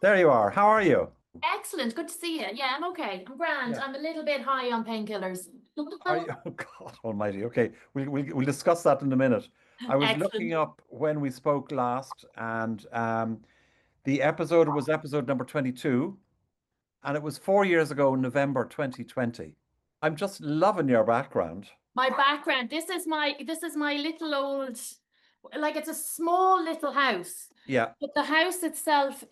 There you are. How are you? Excellent. Good to see you. Yeah, I'm okay. I'm grand. Yeah. I'm a little bit high on painkillers. Are you? Oh, God Almighty. Okay, we'll discuss that in a minute. I was looking Excellent. up when we spoke last, and the episode was episode number 22, and it was 4 years ago, November 2020. I'm just loving your background. My background. This is my little old, like it's a small little house, Yeah. but the house itself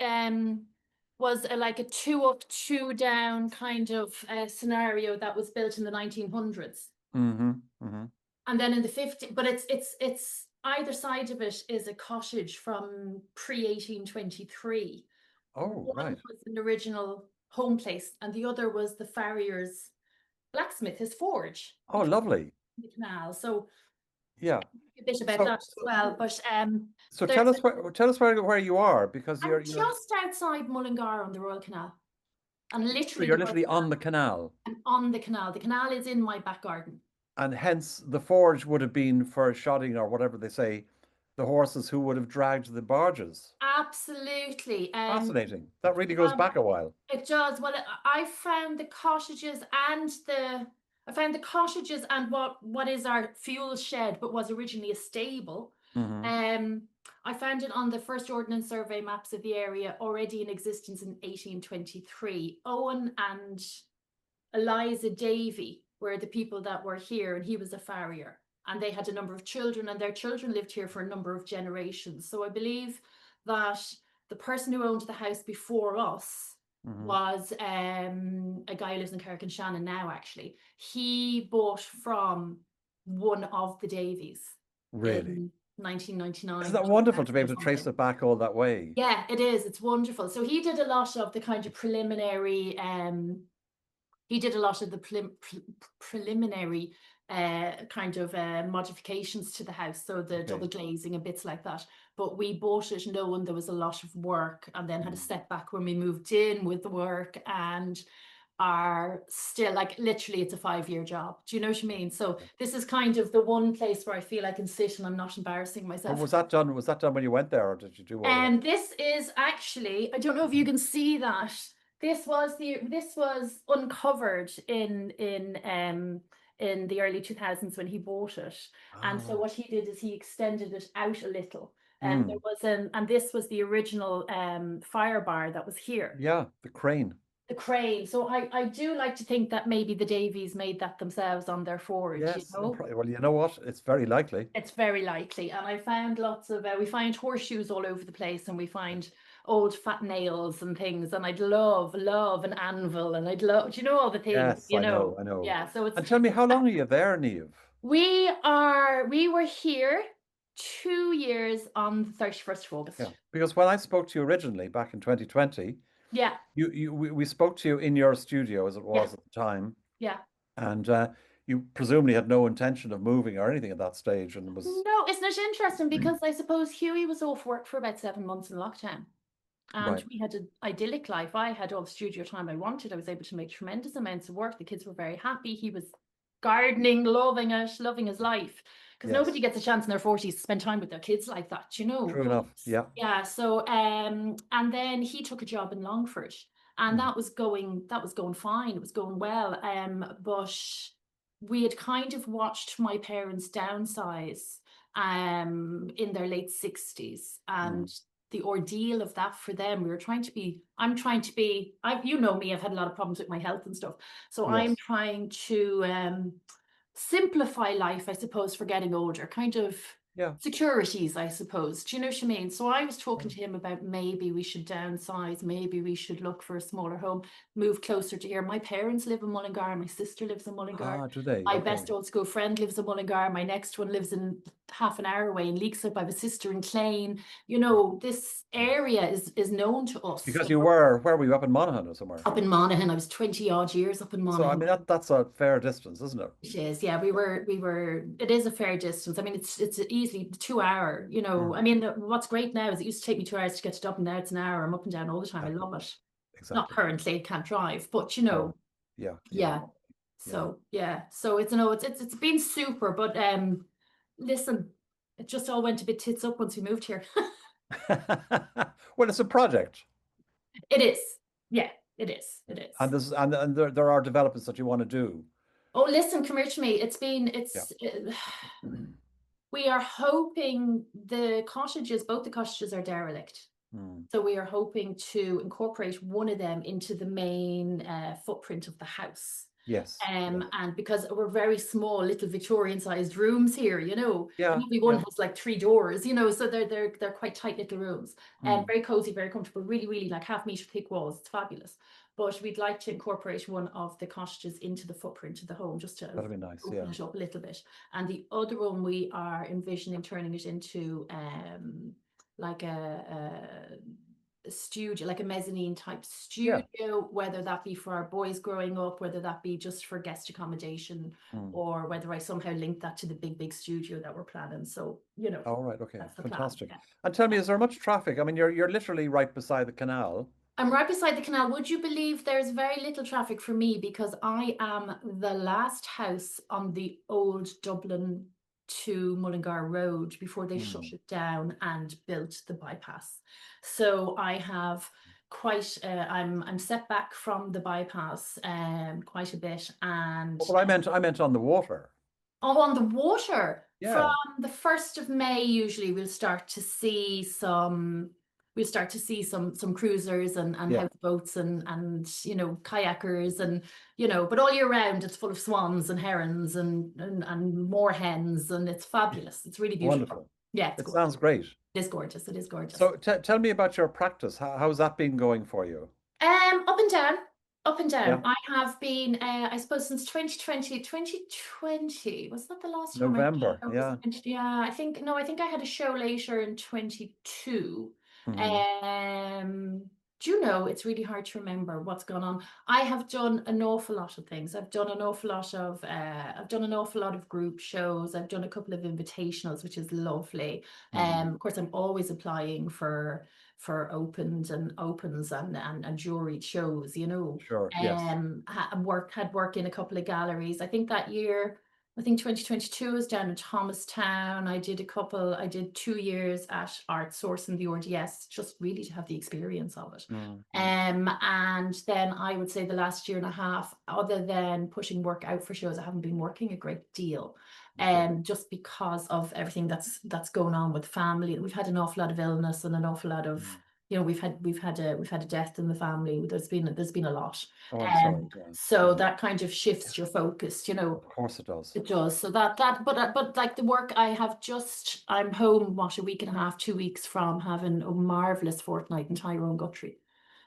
was like a two up, two down kind of scenario that was built in the 1900s. Mm-hmm. Mm-hmm. And then in the 50s, but it's either side of it is a cottage from pre-1823. Oh, One right. was an original home place, and the other was the farrier's blacksmith, his forge Oh, lovely. in the canal. So Yeah. a bit about So, that as well. But so there's tell us where you are because I'm you're just outside Mullingar on the Royal Canal, and so literally you're the Royal literally Canal. on the canal. I'm on the canal. The canal is in my back garden. And hence the forge would have been for shodding or whatever they say, the horses who would have dragged the barges. Absolutely. Fascinating. That really goes Um, back a while. It does. Well, I found the cottages and what is our fuel shed, but was originally a stable. Hmm. I found it on the first ordnance survey maps of the area already in existence in 1823. Owen and Eliza Davy were the people that were here, and he was a farrier. And they had a number of children, and their children lived here for a number of generations. So I believe that the person who owned the house before us Hmm. was a guy who lives in Shannon now, actually. He bought from one of the Davies Really. in Isn't 1999, that wonderful to be 2000 or able to trace something. it back all that way? Yeah, it is. It's wonderful. So he did a lot of the kind of preliminary he did a lot of the preliminary kind of modifications to the house, so the Okay. double glazing and bits like that. But we bought it knowing there was a lot of work, and then had a Mm. setback when we moved in with the work, and are still like literally it's a 5 year job. Do you know what I mean? So this is kind of the one place where I feel I can sit and I'm not embarrassing But myself. was that done when you went there, or did you do all of that? And this is actually, I don't know if you can see that. This was uncovered in the early 2000s when he bought it. And so Ah. what he did is he extended it out a little. And there Mm. was and this was the original fire bar that was here. Yeah, the crane. The crane. So I do like to think that maybe the Davies made that themselves on their forge, you Yes, know? well, you know what? It's very likely. It's very likely. And I found lots of, we find horseshoes all over the place, and we find old fat nails and things. And I'd love an anvil, and I'd love, do you know all the things, Yes, I know, I know. Yeah. So And tell me, how long are you there, Niamh? we were here 2 years on the 31st of Yeah, August. because when I spoke to you originally back in 2020, Yeah. we spoke to you in your studio as it Yeah. was at the time, Yeah. and you presumably had no intention of moving or anything at that stage, and was No, isn't it interesting? Because I suppose Huey was off work for about 7 months in lockdown. And right. we had an idyllic life. I had all the studio time I wanted. I was able to make tremendous amounts of work. The kids were very happy. He was gardening, loving it, loving his life. Because nobody Yes, gets a chance in their 40s to spend time with their kids like that, you know. true enough. Yeah. Yeah, so and then he took a job in Longford, and Mhm. that was going fine. It was going well. But we had kind of watched my parents downsize in their late 60s, and Mhm. the ordeal of that for them. I'm trying to be, you know me, I've had a lot of problems with my health and stuff. So I'm Yes. trying to simplify life, I suppose, for getting older, kind of Yeah. securities, I suppose. Do you know what I mean? So I was talking Yeah. to him about maybe we should downsize, maybe we should look for a smaller home, move closer to here. My parents live in Mullingar, my sister lives in Mullingar. Ah, do they? My Okay. best old school friend lives in Mullingar. My next one lives in half an hour away in Leaksup. I have a sister in Clane. You know, this area is known to us. Because you were, where were you, up in Monaghan or somewhere? Up in Monaghan, I was 20 odd years up in So I Monaghan. mean that's a fair distance, isn't it? It is, yeah. It is a fair distance. I mean, it's easily 2 hour, you know. I Mm. mean, what's great now is it used to take me 2 hours to get to Dublin. Now it's an hour. I'm up and down all the time. I Exactly. love it. Not Exactly. currently, can't drive, but No. Yeah. Yeah. yeah. Yeah. So yeah. So it's no, it's been super, but listen, it just all went a bit tits up once we moved here. Well, it's a project. It is. Yeah, it is. It is. And this and there are developments that you want to do. Oh, listen, come here to me. Yeah. We are hoping both the cottages are derelict. Mm. So we are hoping to incorporate one of them into the main footprint of the house. Yes. And because we're very small, little Victorian-sized rooms here, you know, Yeah. and everyone has like 3 doors, you know, so they're quite tight little rooms, and Mm. very cozy, very comfortable, really, really like half-meter thick walls. It's fabulous. But we'd like to incorporate one of the cottages into the footprint of the home, just to That'd be nice. open Yeah. it up a little bit. And the other one, we are envisioning turning it into like a studio, like a mezzanine type studio, whether that be for our boys growing up, whether that be just for guest accommodation, or whether I somehow link that to the big studio that we're planning. So, you know, All right. Okay. that's the Fantastic. plan. And tell me, is there much traffic? I mean, you're literally right beside the canal. I'm right beside the canal. Would you believe there's very little traffic for me, because I am the last house on the old Dublin to Mullingar Road before they shut it down and built the bypass. So I have quite I'm set back from the bypass quite a bit. And Well, I meant on the water. oh, on the water. Yeah. From the 1st of May, usually we'll start to see some cruisers and houseboats and you know, kayakers, and you know, but all year round it's full of swans and herons and moorhens, and it's fabulous. It's really beautiful. Wonderful. Yeah, it's It gorgeous. sounds great. It is gorgeous. It is gorgeous. So tell me about your practice. How's that been going for you? Up and down. Up and down. Yeah. I have been, I suppose, since 2020. Was that the last time November, I yeah. Yeah, I think I had a show later in 22. Do you know, it's really hard to remember what's gone on. I have done an awful lot of things. I've done an awful lot of group shows. I've done a couple of invitationals, which is lovely. Of course, I'm always applying for opens and juried shows, you know. Sure, yes. Had work in a couple of galleries. I think that year, I think 2022 was down in Thomastown. I did 2 years at Art Source in the RDS, just really to have the experience of it. And then I would say the last year and a half, other than pushing work out for shows, I haven't been working a great deal. Just because of everything that's going on with family. We've had an awful lot of illness and an awful lot of, you know, we've had a death in the family. There's been a lot. Oh, I'm sorry. Yeah. So that kind of shifts your focus, you know. Of course it does. It does. So but like the work, I'm home, a week and a half, 2 weeks from having a marvelous fortnight in Tyrone Guthrie.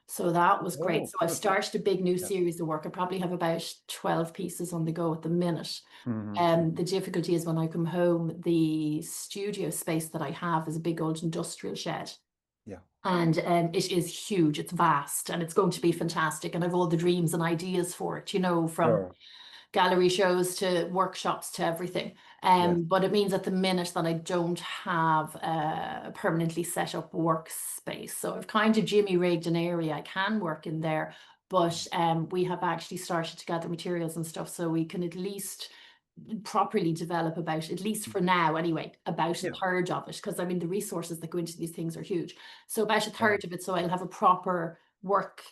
So that was great. So I've started a big new series of work. I probably have about 12 pieces on the go at the minute. The difficulty is when I come home, the studio space that I have is a big old industrial shed. Yeah. And it is huge. It's vast, and it's going to be fantastic. And I've all the dreams and ideas for it, you know, from gallery shows to workshops to everything. But it means at the minute that I don't have a permanently set up workspace. So I've kind of jimmy rigged an area I can work in there, but we have actually started to gather materials and stuff, so we can at least properly develop about, at least for now anyway, about a third of it, because I mean the resources that go into these things are huge. So about a third of it, so I'll have a proper work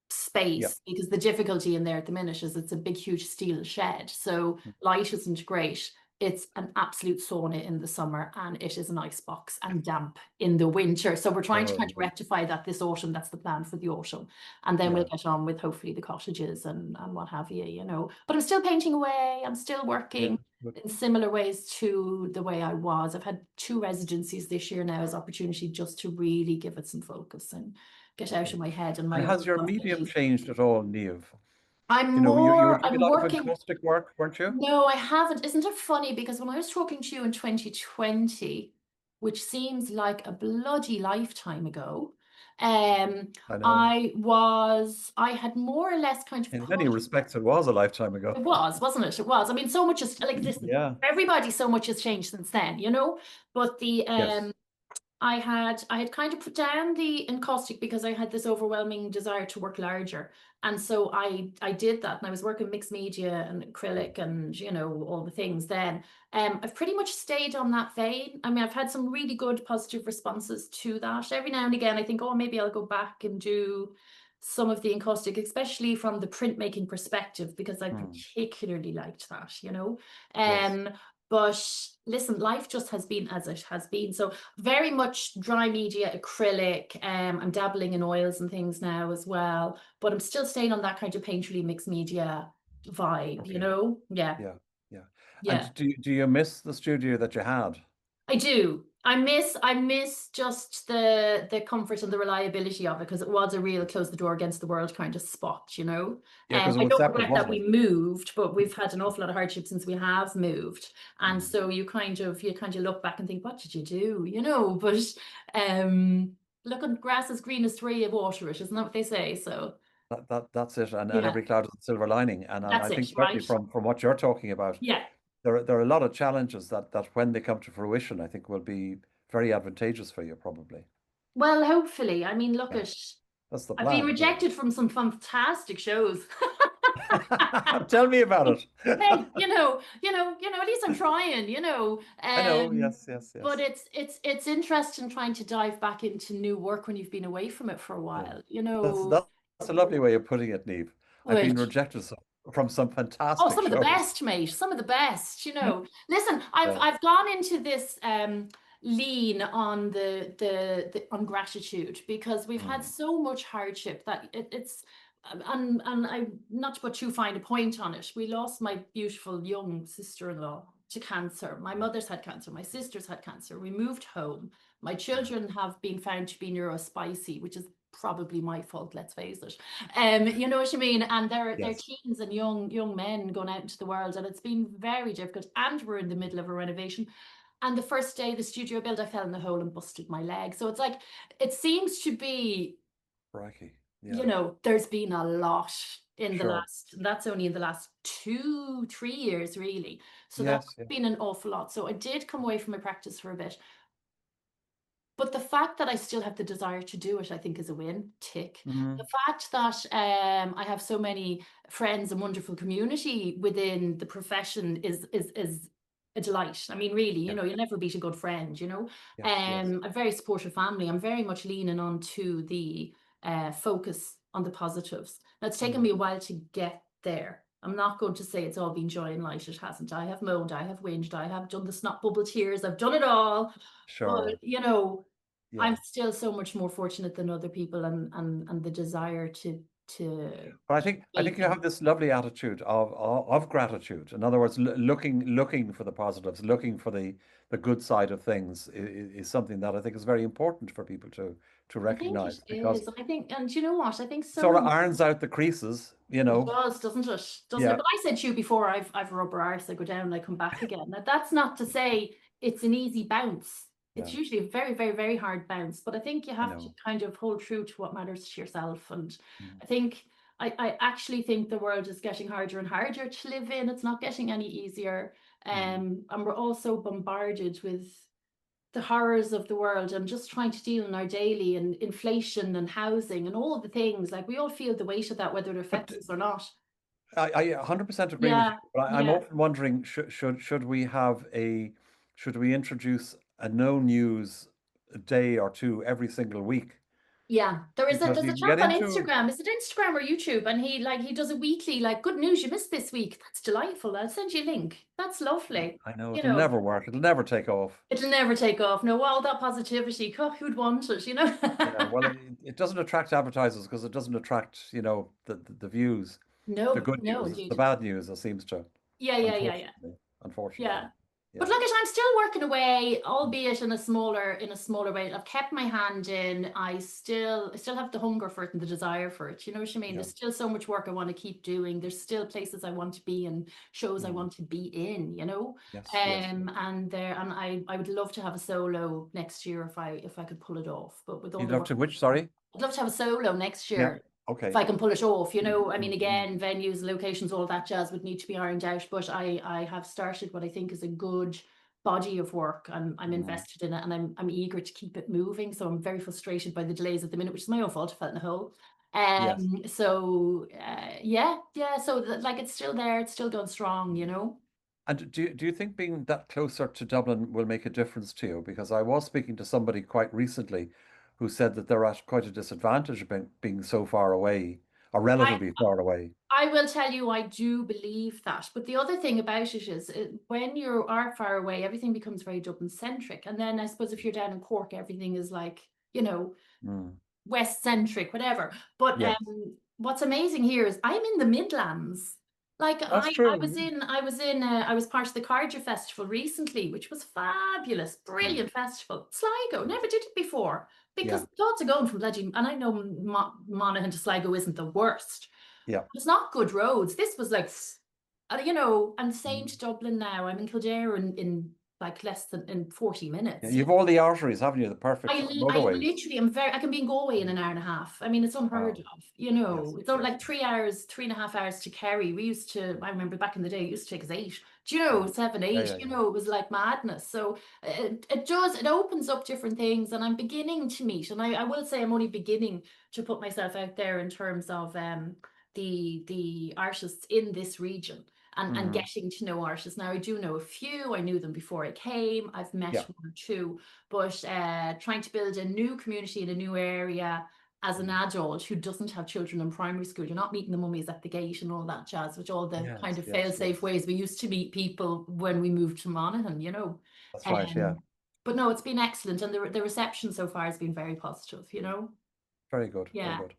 space, because the difficulty in there at the minute is it's a big huge steel shed, so light isn't great. It's an absolute sauna in the summer, and it is an ice box and damp in the winter. So we're trying to kind of rectify that this autumn. That's the plan for the autumn. And then we'll get on with hopefully the cottages and what have you, you know. But I'm still painting away. I'm still working in similar ways to the way I was. I've had 2 residencies this year now as opportunity just to really give it some focus and get out of my head. And has your medium changed at all, Niamh? I'm you know, you were doing I'm a lot of working. acoustic work, weren't you? No, I haven't. Isn't it funny? Because when I was talking to you in 2020, which seems like a bloody lifetime ago, I know. I had more or less kind of. In many respects, it was a lifetime ago. It was, wasn't it? It was. I mean, so much is like, listen, everybody, so much has changed since then, you know. But the I had kind of put down the encaustic because I had this overwhelming desire to work larger. And so I did that, and I was working mixed media and acrylic and, you know, all the things then. I've pretty much stayed on that vein. I mean, I've had some really good positive responses to that. Every now and again, I think, oh, maybe I'll go back and do some of the encaustic, especially from the printmaking perspective, because I particularly liked that, you know. Yes. But listen, life just has been as it has been. So very much dry media, acrylic. I'm dabbling in oils and things now as well, but I'm still staying on that kind of painterly mixed media vibe, you Okay. know? Yeah, Yeah. Yeah. yeah. And do you miss the studio that you had? I do. I miss just the comfort and the reliability of it, because it was a real close the door against the world kind of spot, you know. Yeah, because it I was don't separate, regret that wasn't we it? moved, but we've had an awful lot of hardship since we have moved. And Mm. so you kind of look back and think, what did you do? You know, but look, at grass is greenest where you water it, isn't that what they say? So That's it. And yeah, every cloud has a silver lining. And that's I think it, certainly right? from what you're talking about, Yeah. there are a lot of challenges that when they come to fruition, I think will be very advantageous for you, probably. Well, hopefully. I mean, look Yeah, at that's the I've been plan, anyway. rejected from some fantastic shows. Tell me about it. Hey, at least I'm trying, you know. I know. Yes, yes, But yes. it's interesting trying to dive back into new work when you've been away from it for a Yeah. while, you That's know. that's that's a lovely way of putting it, Niamh. I've been Which rejected from some Oh, fantastic some of the shows. best, mate. Some of the best, you know. Listen, I've Yeah. I've gone into this lean on the on gratitude, because we've had Mm. so much hardship that it's and I, not to put too fine a point on it. We lost my beautiful young sister-in-law to cancer. My mother's had cancer, my sister's had cancer. We moved home. My Yeah. children have been found to be neurospicy, which is probably my fault, let's face it. You know what I mean? And they're Yes. teens and young men going out into the world, and it's been very difficult. And we're in the middle of a renovation. And the first day the studio built, I fell in the hole and busted my leg. So it's like it seems to be, Crikey. you Yeah. know, there's been a lot in the Sure. last, that's only in the last 2, 3 years, really. So that's Yes. Yes. been an awful lot. So I did come away from my practice for a bit. But the fact that I still have the desire to do it, I think, is a win. Tick. The Mm. fact that I have so many friends and wonderful community within the profession is a delight. I mean, really, you Yeah. know, you'll never beat a good friend, you know. Yes. Yes. A very supportive family. I'm very much leaning on to the focus on the positives. Now, it's taken Mm. me a while to get there. I'm not going to say it's all been joy and light. It hasn't. I have moaned, I have whinged, I have done the snot bubble tears, I've done it all. But Sure. you know, I'm Yeah. still so much more fortunate than other people, and the desire to But I make think you have things. this lovely attitude of gratitude. In other words, looking for the positives, looking for the good side of things is something that I think is very important for people to I think it recognize because is. And I think, and you know what? I think it sort of so. irons out the creases, you It know. does, doesn't it? Doesn't it? Yeah, But I said to you before, I've rubber arse. I go down and I come back again. Now that's not to say it's an easy bounce. It's yeah, usually a very, very, very hard bounce. But I think you I have to know. kind of hold true to what matters to yourself. And Mm. I think I actually think the world is getting harder and harder to live in. It's not getting any easier. Mm. And we're also bombarded with the horrors of the world and just trying to deal in our daily, and inflation and housing and all the things. Like we all feel the weight of that, whether it But affects us or not. I 100% agree with you. Yeah, But I'm yeah, often wondering, should we have should we introduce a no news day or two every single week? yeah. Because There's you a can chap get on into, Instagram. Is it Instagram or YouTube? And he does a weekly, like, good news you missed this week. That's delightful. I'll send you a link. That's lovely. I know You it'll know, never work. It'll never take off. it'll never take off. No, all that positivity. God, who'd want it, you know? Yeah, well, it doesn't attract advertisers because it doesn't attract, the views, the No, good no, news. It's the indeed. bad news that seems to, Yeah, yeah, yeah, yeah. unfortunately, unfortunately. Yeah. But Yeah. look at, I'm still working away, albeit in a smaller way. I've kept my hand in. I still have the hunger for it and the desire for it. You know what I mean? Yeah. There's still so much work I want to keep doing. There's still places I want to be and shows I Mm. want to be in, you know? Yes, yes, yes. And I would love to have a solo next year if I could pull it off. But with all You'd the love work, to which, sorry? I'd love to have a solo next Yeah. year if Okay. I can pull it off, you Mm, know. I mean, mm, mm. again, venues, locations, all that jazz would need to be ironed out, but I have started what I think is a good body of work. I'm Mm. invested in it, and I'm eager to keep it moving. So I'm very frustrated by the delays at the minute, which is my own fault. I fell in a hole. Yes. So yeah. So like it's still there, it's still going strong, you know. And do you think being that closer to Dublin will make a difference to you? Because I was speaking to somebody quite recently who said that they're at quite a disadvantage of being so far away, or I relatively far away. I will tell you, I do believe that. But the other thing about it is, when you are far away, everything becomes very Dublin centric. And then I suppose if you're down in Cork, everything is like, Mm. west centric, whatever. But Yes, what's amazing here is I'm in the Midlands. Like that's I was true. in I was in I was part of the Cardiff Festival recently, which was fabulous, Mm. brilliant festival. Sligo, never did it before because Yeah, the thoughts are going from bloody, and I know Monaghan to Sligo isn't the worst. yeah. It's not good roads. This was like, and same Mm. to Dublin now. I'm in Kildare in like less than in 40 Yeah, minutes. you've all the arteries, haven't you? The perfect I motorways. literally am very, I can be in Galway in an hour and a half. I mean, it's unheard Wow. of, Yes, It's not yes. like 3 hours, 3.5 hours to Kerry. I remember back in the day, it used to take us 8, Yeah. seven, Yeah, 8, yeah, yeah. it was like madness. So it opens up different things, and I'm beginning to meet, and I will say I'm only beginning to put myself out there in terms of the artists in this region. And Mm. getting to know artists. Now, I do know a few. I knew them before I came. I've met Yeah. one or two, but trying to build a new community in a new area as an Mm. adult who doesn't have children in primary school, you're not meeting the mummies at the gate and all that jazz, which all the kind Yes, of yes, fail-safe yes. ways we used to meet people when we moved to Monaghan, That's right. Yeah. Um, but no, it's been excellent, and the reception so far has been very positive, Very good. Very Yeah, good.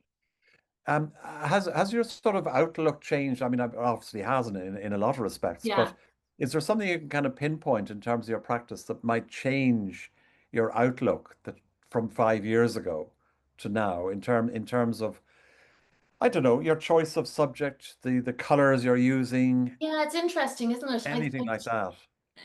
Has your sort of outlook changed? I mean, obviously hasn't in a lot of respects, yeah. but is there something you can kind of pinpoint in terms of your practice that might change your outlook that from 5 years ago to now in terms of, I don't know, your choice of subject, the colors you're using, Yeah, it's interesting, isn't it? anything like that?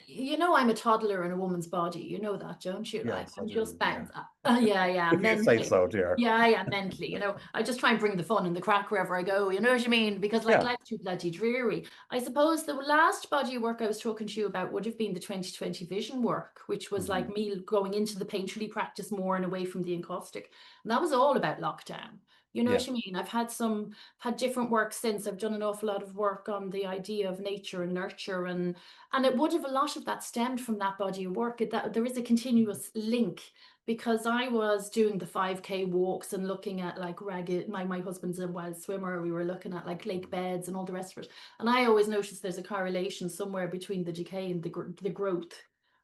I'm a toddler in a woman's body. You know that, don't you? Like, Yes, I I'm do. just Yeah. bang. Yeah, If you say mentally. so, dear. Yeah, mentally. I just try and bring the fun and the crack wherever I go. You know what I mean? Because like Yeah. life's too bloody dreary. I suppose the last body of work I was talking to you about would have been the 2020 vision work, which was Hmm. like me going into the painterly practice more and away from the encaustic. And that was all about lockdown. You know what Yes. I mean? Had different work since. I've done an awful lot of work on the idea of nature and nurture, and it would have, a lot of that stemmed from that body of work. That there is a continuous link, because I was doing the 5K walks and looking at like ragged. My husband's a wild swimmer. We were looking at like lake beds and all the rest of it. And I always noticed there's a correlation somewhere between the decay and the growth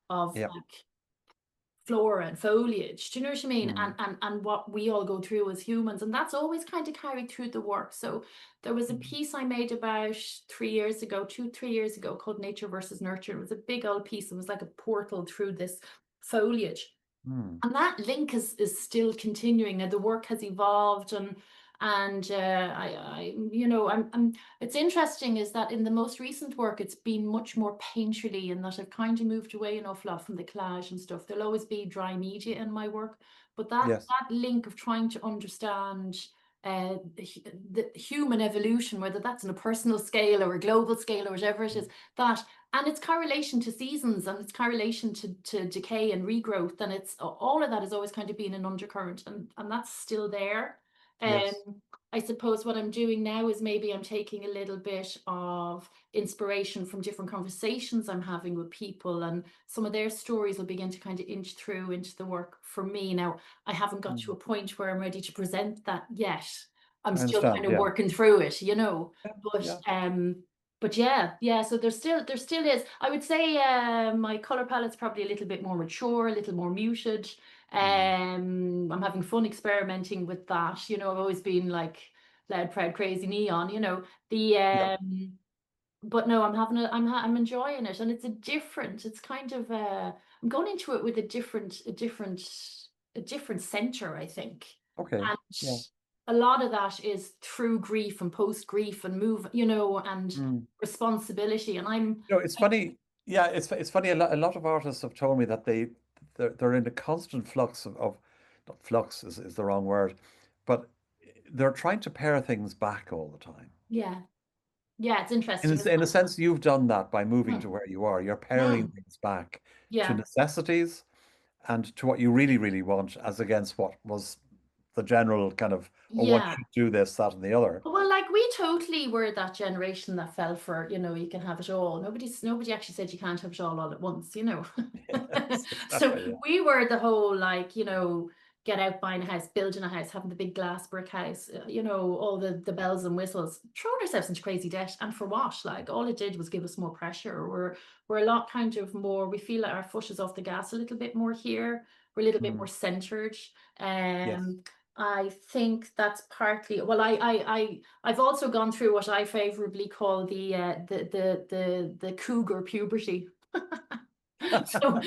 of Yeah. like flora and foliage. Do you know what I mean? Hmm. And what we all go through as humans, and that's always kind of carried through the work. So there was a piece I made about 3 years ago, 2, 3 years ago, called Nature versus Nurture. It was a big old piece. It was like a portal through this foliage, Hmm. and that link is still continuing. Now the work has evolved, and I I'm it's interesting is that in the most recent work it's been much more painterly, and that I've kind of moved away an awful lot from the collage and stuff. There'll always be dry media in my work, but Yes. that link of trying to understand the human evolution, whether that's on a personal scale or a global scale or whatever it is, that, and its correlation to seasons and its correlation to decay and regrowth, and it's all of that has always kind of been an undercurrent, and that's still there. Yes. um I suppose what I'm doing now is maybe I'm taking a little bit of inspiration from different conversations I'm having with people, and some of their stories will begin to kind of inch through into the work for me. Now, I haven't got to Hmm. a point where I'm ready to present that yet. I'm I still understand. kind of Yeah. working through it, Yeah. but Yeah. yeah, so there still is. I would say my color palette's probably a little bit more mature, a little more muted. Hmm. I'm having fun experimenting with that. I've always been like loud, proud, crazy neon, the Yeah. but no, I'm enjoying it, and it's kind of I'm going into it with a different center, I think. Okay. And Yeah. a lot of that is through grief and post grief and and Mm. responsibility. And It's funny. Yeah, it's funny. A lot of artists have told me that they're in a constant flux of not flux is the wrong word, but they're trying to pare things back all the time. yeah, Yeah, it's interesting, isn't In a it? sense, you've done that by moving Mm, to where you are. You're paring mm, things back to yeah. necessities and to what you really, really want, as against what was the general kind of, oh, one Yeah. should do this, that, and the other. Well, like we totally were that generation that fell for, you can have it all. Nobody actually said you can't have it all at once. Yes, So exactly. Yeah. we were the whole like, get out buying a house, building a house, having the big glass brick house, all the bells and whistles, throwing ourselves into crazy debt. And for what? Like all it did was give us more pressure. We're a lot kind of more, we feel like our foot is off the gas a little bit more here. We're a little bit Mm, more centered. yes. I think that's partly, well, I've also gone through what I favorably call the cougar puberty. So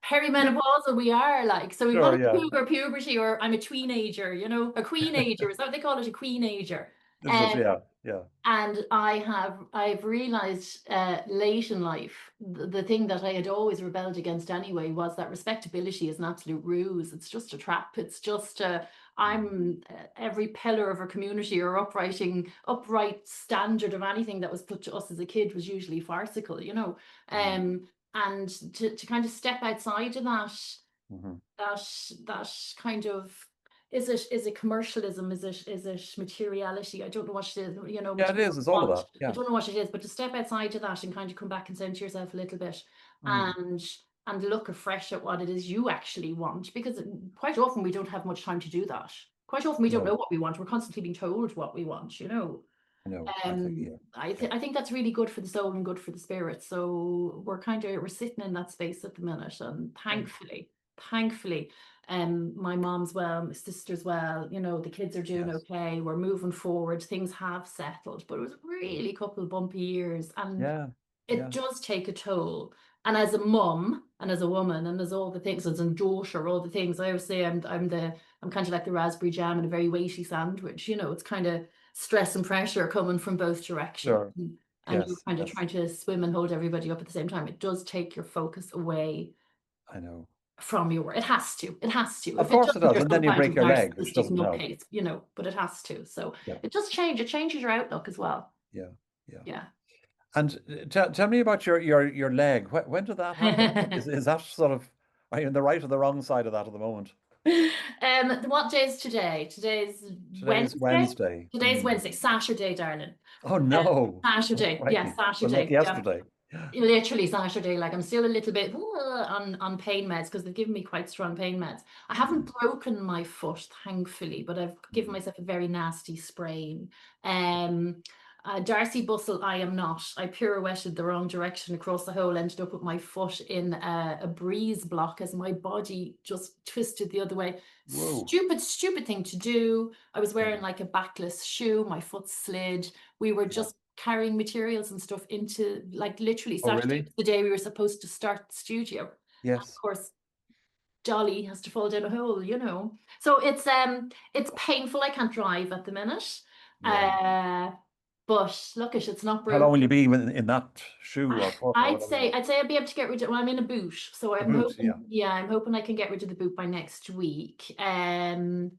perimenopausal we are like, so we call Sure, it the yeah. cougar puberty, or I'm a tweenager, a queenager, is that what they call it, a queenager? Is it? Yeah, yeah. And I've realized late in life, the thing that I had always rebelled against anyway was that respectability is an absolute ruse. It's just a trap. It's just Mm, I'm every pillar of our community or upright standard of anything that was put to us as a kid was usually farcical. mm, And to kind of step outside of that, mhm. that kind of, is it commercialism, is it materiality, I don't know what it is, Yeah, it material is. It's all of want, that. I Yeah. don't know what it is, but to step outside of that and kind of come back and center yourself a little bit, Mm, and look afresh at what it is you actually want, because quite often we don't have much time to do that. Quite often we don't know no, what we want, we're constantly being told what we want. I know. I think, yeah, yeah. I think that's really good for the soul and good for the spirit. So we're sitting in that space at the minute, and Great. thankfully, my mom's well, my sister's well. The kids are doing Yes. okay. We're moving forward. Things have settled, but it was really a couple of bumpy years, and Yeah, it yeah. does take a toll. And as a mum and as a woman and as all the things, as a daughter, all the things, I always say I'm kind of like the raspberry jam in a very weighty sandwich. It's kind of stress and pressure coming from both directions. Sure. And you're Yes, kind of yes. trying to swim and hold everybody up at the same time. It does take your focus away I know. from your work. It has to. It has to. Of If it course it doesn't, does. you're And some then you kind break of your leg, which narcissistic doesn't help. nutcase, but it has to. So Yeah, it does change. It changes your outlook as well. yeah, yeah. Yeah. And tell me about your leg. When did that happen? Is that sort of, are you on the right or the wrong side of that at the moment? What day is today? Today's Today is Wednesday. Wednesday. Today's Hmm. Wednesday, Saturday, darling. Oh Uh, no. Oh Saturday, yeah, crikey. So not Saturday. Yeah, yesterday. literally Saturday. Like I'm still a little bit on pain meds because they've given me quite strong pain meds. I Hmm, haven't broken my foot, thankfully, but I've given hmm. myself a very nasty sprain. Um, Darcy Bustle, I am not. I pirouetted the wrong direction across the hole, ended up with my foot in a breeze block as my body just twisted the other way. Whoa. Stupid thing to do. I was Yeah. wearing like a backless shoe, my foot slid. We were Yeah. just carrying materials and stuff into, like, literally Oh Saturday really? was the day we were supposed to start the studio. And of Yes. course, Dolly has to fall down a hole. So it's painful. I can't drive at the minute. Yeah. Uh but look, it's not How long will broken. you be in that shoe or foot or I'd whatever? say I'd say I'd be able to get rid of, well, I'm in a boot, so The I'm boot, yeah. hoping, yeah, I'm hoping I can get rid of the boot by next week. And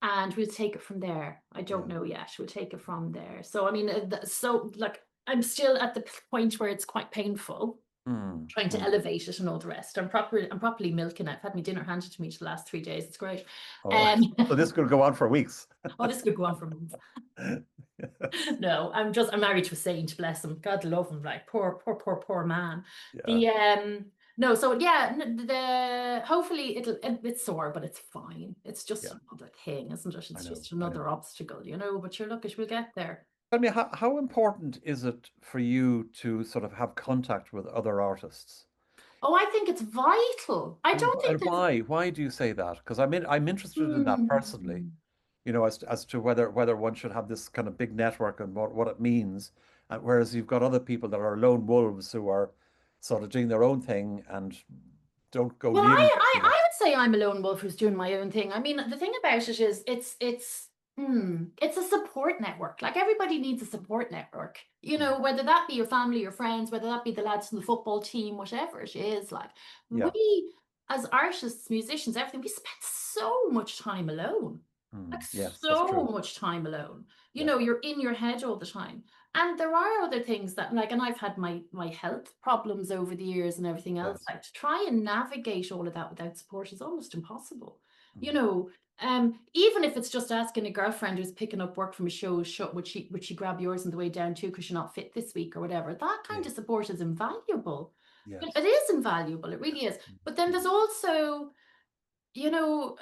we'll take it from there. I don't Yeah. know yet. We'll take it from there. So I mean, so like I'm still at the point where it's quite painful, Hmm. trying to Hmm. elevate it and all the rest. I'm properly milking it. I've had my dinner handed to me for the last 3 days. It's great. All right. Um, So this could go on for weeks. oh, this could go on for months. No, I'm married to a saint, bless him. God love him, like poor man. Yeah. The No, so yeah, the hopefully it's sore, but it's fine. It's just Yeah. another thing, isn't it? I It's know. just I know. another obstacle. But you're lucky we'll get there. Tell me, how important is it for you to sort of have contact with other artists? Oh, I think it's vital. I And, don't think there's why do you say that? Because I'm interested in that personally, Hmm. as to whether one should have this kind of big network and what it means, and whereas you've got other people that are lone wolves who are sort of doing their own thing and don't go Well, near you too I much. would say I'm a lone wolf who's doing my own thing. I mean, the thing about it is it's a support network. Like everybody needs a support network. Mm. Whether that be your family, your friends, whether that be the lads from the football team, whatever it is. Like Yeah. we as artists, musicians, everything, we spend so much time alone. Like Mm. Yes, that's so true. much time alone. Yeah. You're in your head all the time. And there are other things that, like, and I've had my health problems over the years and everything else. Yes. Like, to try and navigate all of that without support is almost impossible. You Mm. know, even if it's just asking a girlfriend who's picking up work from a show, would she grab yours on the way down too because you're not fit this week or whatever. That kind Yeah. of support is invaluable. Yes. It is invaluable. It really is. But then there's also, you know,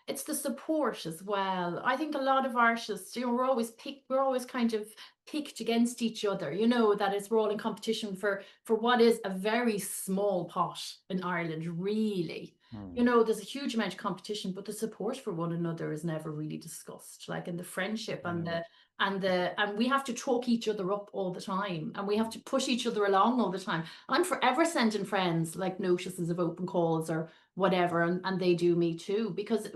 it's the support as well. I think a lot of artists, we're always kind of picked against each other, that is, we're all in competition for what is a very small pot in Ireland, really. Mm. There's a huge amount of competition, but the support for one another is never really discussed. Like in the friendship I know. and we have to talk each other up all the time, and we have to push each other along all the time. I'm forever sending friends like notices of open calls or whatever, and they do me too, because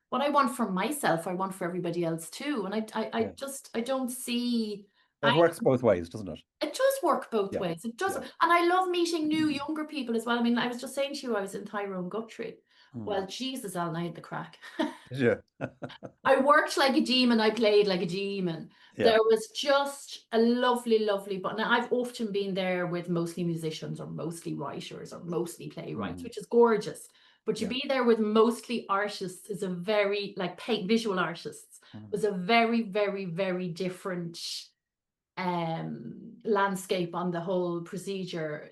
what I want for myself, I want for everybody else too. And Yeah. I don't see. It works both ways, doesn't it? It does work both Yeah. ways. It does. Yeah. And I love meeting new younger people as well. I mean, I was just saying to you, I was in Tyrone Guthrie. Well, Mm. Jesus, Alan, I had the crack. Yeah. I worked like a demon. I played like a demon. Yeah. There was just a lovely, lovely, but now I've often been there with mostly musicians or mostly writers or mostly playwrights, Mm. which is gorgeous. But to Yeah. be there with mostly artists is a very, like, visual artists, Mm. was a very, very, very different landscape on the whole procedure.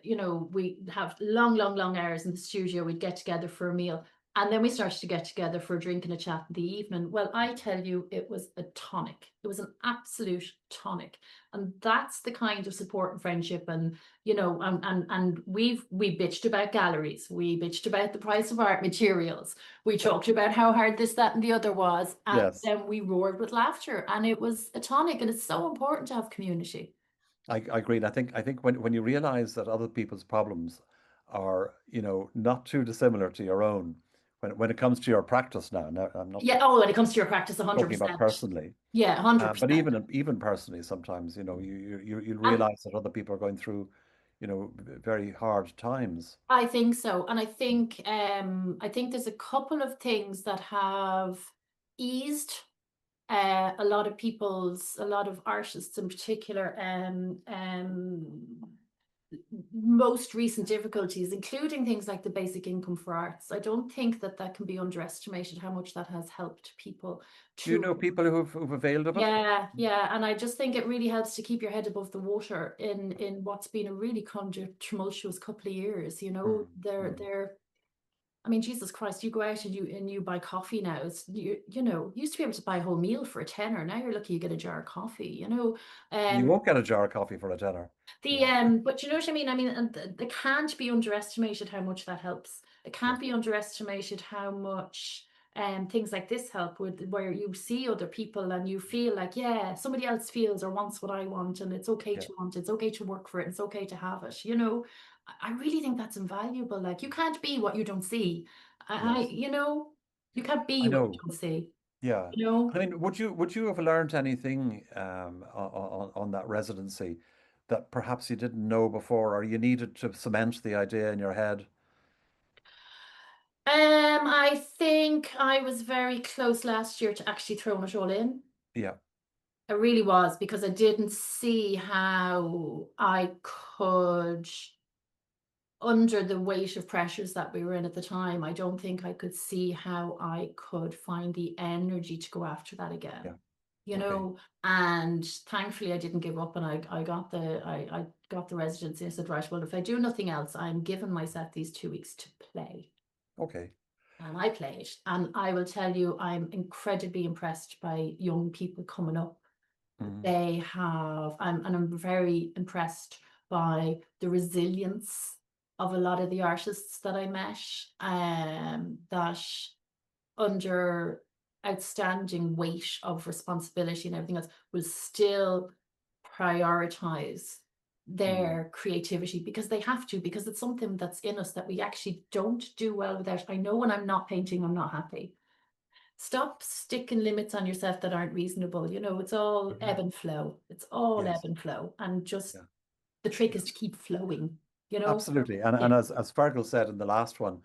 We have long, long, long hours in the studio. We'd get together for a meal, and then we started to get together for a drink and a chat in the evening. Well, I tell you, it was a tonic. It was an absolute tonic. And that's the kind of support and friendship. And we bitched about galleries. We bitched about the price of art materials. We talked about how hard this, that, and the other was. And Yes. then we roared with laughter. And it was a tonic. And it's so important to have community. I agree. And I think when you realize that other people's problems are, not too dissimilar to your own, when it comes to your practice now, I'm not Yeah. Oh, when it comes to your practice, talking about 100%. personally, Yeah, but 100%. even personally, sometimes, you And realize that other people are going through, very hard times. I think so. And I think there's a couple of things that have eased a lot of artists in particular, most recent difficulties, including things like the basic income for arts. I don't think that can be underestimated, how much that has helped people Do you to. know people who've availed of it? Yeah, and I just think it really helps to keep your head above the water in what's been a really kind of tumultuous couple of years. Mm, mm. They're I mean, Jesus Christ, you go out and you buy coffee now. You used to be able to buy a whole meal for a tenner. Now you're lucky you get a jar of coffee. You Um, won't get a jar of coffee for a tenner. Yeah. but you know what I mean? I mean, and it can't be underestimated how much that helps. It Yeah. can't be underestimated how much things like this help, where you see other people and you feel like, yeah, somebody else feels or wants what I want, and it's okay Yeah. to want it, it's okay to work for it, it's okay to have it. I really think that's invaluable. Like, you can't be what you don't see. Yes. You can't be I what you know. don't see. Yeah. You know. I mean, would you have learned anything on that residency that perhaps you didn't know before, or you needed to cement the idea in your head? I think I was very close last year to actually throwing it all in. Yeah. I really was, because I didn't see how I could, under the weight of pressures that we were in at the time, I don't think I could see how I could find the energy to go after that again. Yeah. Okay. And thankfully I didn't give up, and I got the residency. I said, right, well, if I do nothing else, I'm giving myself these 2 weeks to play. Okay. And I played. And I will tell you, I'm incredibly impressed by young people coming up. Mhm. They have, and I'm very impressed by the resilience of a lot of the artists that I met, that under outstanding weight of responsibility and everything else will still prioritize Mm. their creativity, because they have to, because it's something that's in us that we actually don't do well without. I know when I'm not painting, I'm not happy. Stop sticking limits on yourself that aren't reasonable. It's all Mhm. ebb and flow. It's all ebb Yes. and flow. And just Yeah. the trick Yeah. is to keep flowing, you know? Absolutely. And Yeah, and as Fergal said in the last one,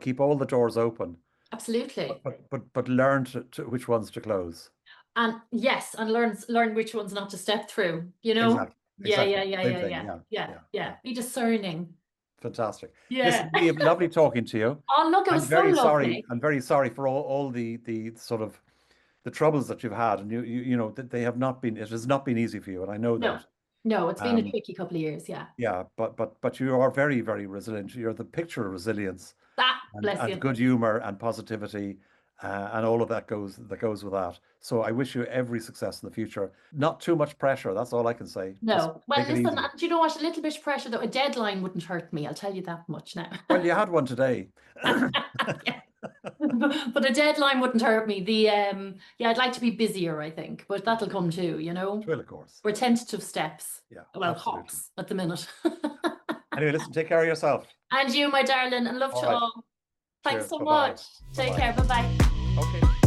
keep all the doors open, absolutely. but learn to which ones to close. And yes, and learn which ones not to step through, you know? Exactly. Yeah, Exactly. yeah, yeah, Same yeah, thing. yeah, Yeah. yeah, yeah. Be discerning. Fantastic. Yeah. Listen, Niamh, lovely talking to you. Oh, look, it I'm was so very sorry. lovely. I'm very sorry for all the sort of the troubles that you've had, and you know that they have not been. It has not been easy for you, and I know No, that. no, it's been a tricky couple of years. Yeah. Yeah, but you are very, very resilient. You're the picture of resilience Ah, bless and you. good humor and positivity, and all of that goes with that. So I wish you every success in the future. Not too much pressure. That's all I can say. Just No. Well, take it listen, easy. and you know what? A little bit of pressure, though. A deadline wouldn't hurt me. I'll tell you that much now. Well, you had one today. Yeah. But a deadline wouldn't hurt me. Yeah, I'd like to be busier, I think, but that'll come too, you know? Well, of course. We're tentative steps. Yeah, Well, absolutely. hops at the minute. Anyway, listen, take care of yourself. And you, my darling, and love All to right. all. Thanks Cheers. so Bye-bye. much. Take Bye-bye. care. Bye-bye. Okay.